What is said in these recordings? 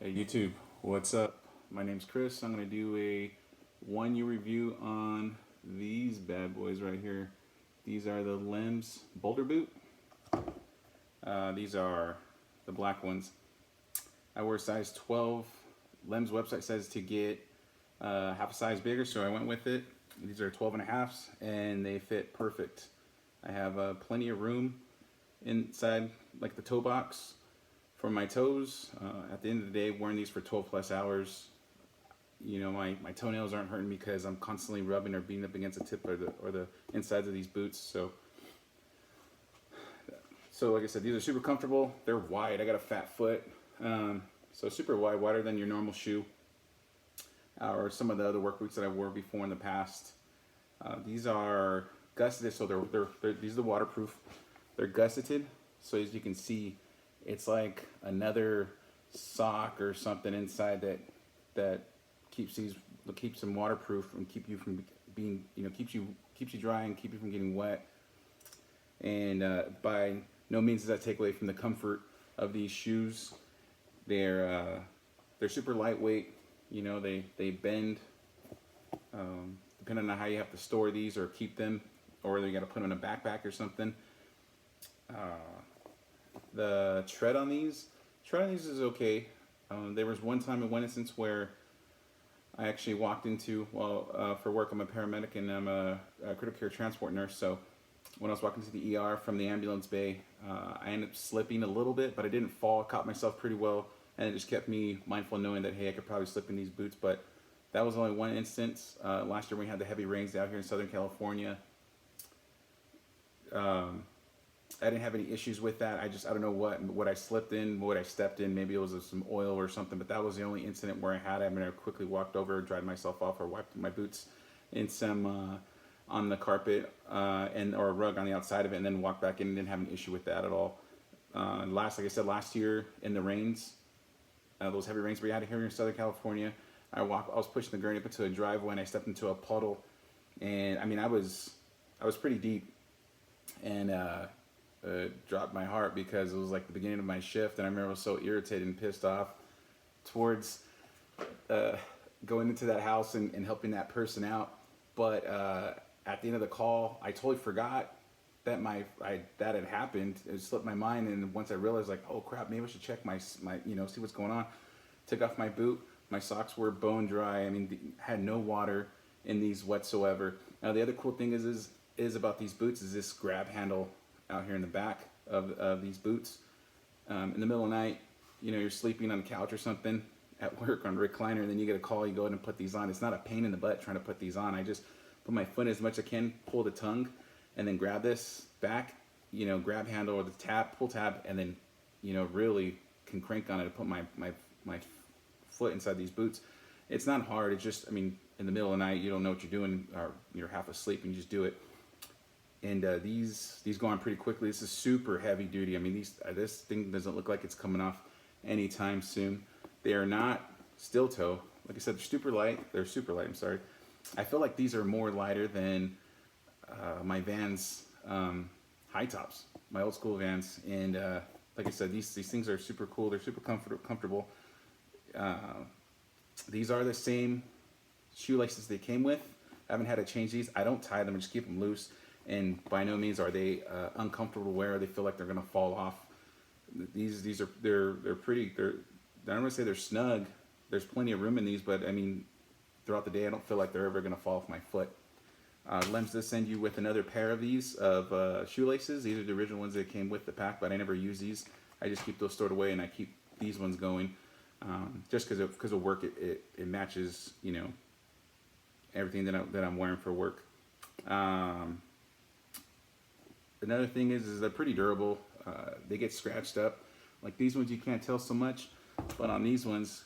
Hey YouTube, what's up? My name's Chris. I'm going to do a 1 year review on these bad boys right here. These are the LEMS Boulder boot. These are the black ones. I wear size 12. LEMS website says to get half a size bigger, so I went with it. These are 12 and a halves and they fit perfect. I have plenty of room inside like the toe box for my toes. At the end of the day, wearing these for 12 plus hours, you know, my toenails aren't hurting because I'm constantly rubbing or beating up against the tip or the insides of these boots. So like I said, these are super comfortable. They're wide. I got a fat foot, so super wide, wider than your normal shoe or some of the other work boots that I wore before in the past. These are gusseted, so these are the waterproof. They're gusseted, so as you can see, it's like another sock or something inside that keeps them waterproof and keep you from being, keeps you dry and keep you from getting wet. And by no means does that take away from the comfort of these shoes. They're super lightweight. You know, they bend depending on how you have to store these or keep them, or whether you got to put them in a backpack or something. The tread on these is okay. There was one time in one instance where I actually walked into, for work I'm a paramedic and I'm a critical care transport nurse, so when I was walking to the ER from the ambulance bay, I ended up slipping a little bit, but I didn't fall, caught myself pretty well, and it just kept me mindful knowing that, hey, I could probably slip in these boots. But that was only one instance. Last year we had the heavy rains out here in Southern California. I didn't have any issues with that. I don't know what I slipped in, what I stepped in. Maybe it was some oil or something, but that was the only incident where I had it. I mean, I quickly walked over, dried myself off, or wiped my boots in some on the carpet or a rug on the outside of it, and then walked back in and didn't have an issue with that at all. Like I said, last year in the rains, those heavy rains we had here in Southern California, I was pushing the gurney up into a driveway and I stepped into a puddle, and I mean, I was pretty deep, and dropped my heart because it was like the beginning of my shift, and I remember I was so irritated and pissed off towards going into that house and helping that person out. But at the end of the call, I totally forgot that that had happened. It slipped my mind, and once I realized, like, oh crap, maybe I should check my see what's going on. Took off my boot. My socks were bone dry. I mean, had no water in these whatsoever. Now the other cool thing is about these boots is this grab handle out here in the back of these boots. In the middle of the night, you're sleeping on a couch or something at work on a recliner, and then you get a call, you go ahead and put these on. It's not a pain in the butt trying to put these on. I just put my foot as much as I can, pull the tongue, and then grab this back, grab handle or the tab, pull tab, and then, really can crank on it and put my foot inside these boots. It's not hard. It's just, I mean, in the middle of the night, you don't know what you're doing, or you're half asleep, and you just do it. And these go on pretty quickly. This is super heavy duty. I mean, this thing doesn't look like it's coming off anytime soon. They are not steel toe. Like I said, they're super light. I'm sorry. I feel like these are more lighter than my Vans high tops, my old school Vans. And like I said, these things are super cool. They're super comfortable. These are the same shoelaces they came with. I haven't had to change these. I don't tie them. I just keep them loose. And by no means are they uncomfortable to wear. They feel like they're gonna fall off. They're pretty. I don't want to say they're snug. There's plenty of room in these, but I mean, throughout the day, I don't feel like they're ever gonna fall off my foot. LEMS does send you with another pair of these shoelaces. These are the original ones that came with the pack, but I never use these. I just keep those stored away, and I keep these ones going just because of work. It matches, everything that I'm wearing for work. Another thing is they're pretty durable. They get scratched up. Like these ones, you can't tell so much, but on these ones,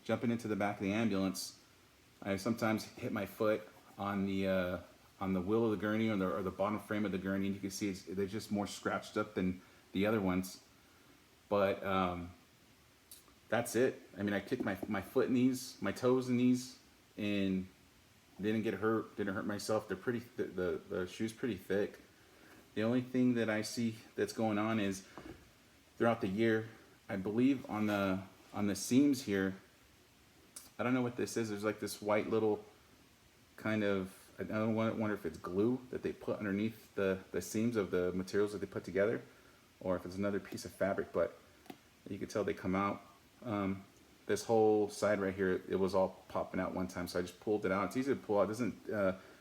jumping into the back of the ambulance, I sometimes hit my foot on the wheel of the gurney or the bottom frame of the gurney, and you can see they're just more scratched up than the other ones. But that's it. I mean, I kicked my foot in these, my toes in these, and didn't get hurt. Didn't hurt myself. They're pretty. The shoe's pretty thick. The only thing that I see that's going on is throughout the year, I believe on On the seams here, I don't know what this is. There's like this white little kind of, I don't wonder if it's glue that they put underneath the seams of the materials that they put together, or if it's another piece of fabric, but you can tell they come out. This whole side right here, it was all popping out one time, so I just pulled it out. It's easy to pull out. It doesn't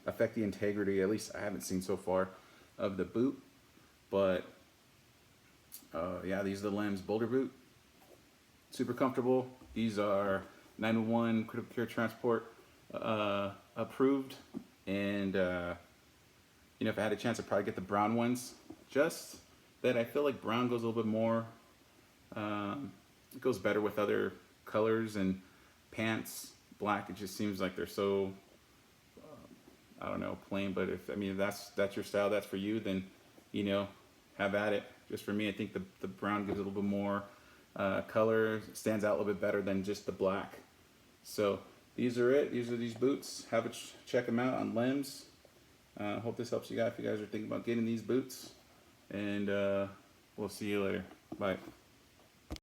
affect the integrity, at least I haven't seen so far, of the boot. But yeah, these are the LEMS Boulder boot. Super comfortable. These are 911 critical care transport approved, and you know, if I had a chance, I'd probably get the brown ones. Just that I feel like brown goes a little bit more, it goes better with other colors and pants. Black, it just seems like they're so, I don't know, plain. But if, I mean, if that's your style, that's for you, then, you know, have at it. Just for me, I think the brown gives a little bit more color, stands out a little bit better than just the black. So these are it. These are these boots. Have a check them out on LEMS. Hope this helps you guys if you guys are thinking about getting these boots. And we'll see you later. Bye.